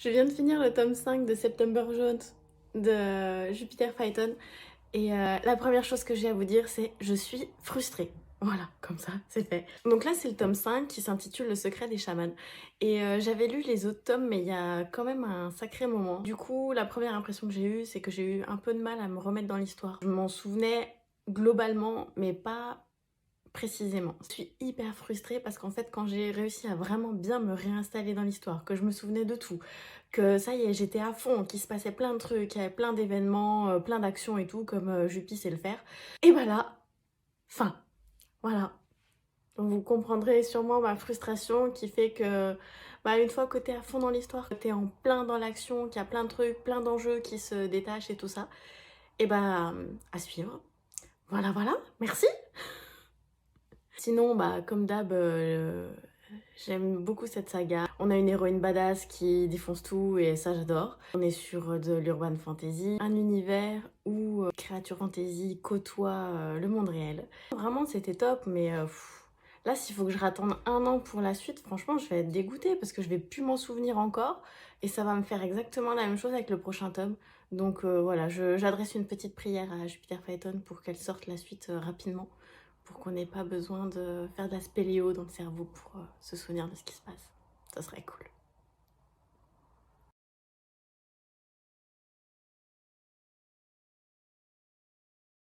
Je viens de finir le tome 5 de September Jones de Jupiter Phaeton et la première chose que j'ai à vous dire c'est je suis frustrée. Voilà, comme ça, c'est fait. Donc là, c'est le tome 5 qui s'intitule Le secret des chamans. Et j'avais lu les autres tomes, mais il y a quand même un sacré moment. Du coup, la première impression que j'ai eue, c'est que j'ai eu un peu de mal à me remettre dans l'histoire. Je m'en souvenais globalement, mais pas précisément. Je suis hyper frustrée parce qu'en fait, quand j'ai réussi à vraiment bien me réinstaller dans l'histoire, que je me souvenais de tout, que ça y est, j'étais à fond, qu'il se passait plein de trucs, il y avait plein d'événements, plein d'actions et tout, comme Jupy sait le faire, et bah là, fin. Voilà. Donc vous comprendrez sûrement ma frustration qui fait que bah, une fois que t'es à fond dans l'histoire, que t'es en plein dans l'action, qu'il y a plein de trucs, plein d'enjeux qui se détachent et tout ça, et bah à suivre. Voilà, voilà, merci. Sinon, bah comme d'hab, j'aime beaucoup cette saga. On a une héroïne badass qui défonce tout et ça j'adore. On est sur de l'urban fantasy, un univers où créatures fantasy côtoient le monde réel. Vraiment c'était top, mais là s'il faut que je rattende un an pour la suite, franchement je vais être dégoûtée parce que je vais plus m'en souvenir encore et ça va me faire exactement la même chose avec le prochain tome. Donc voilà, j'adresse une petite prière à Jupiter Phaeton pour qu'elle sorte la suite rapidement pour qu'on n'ait pas besoin de faire de la spéléo dans le cerveau pour se souvenir de ce qui se passe. Ça serait cool.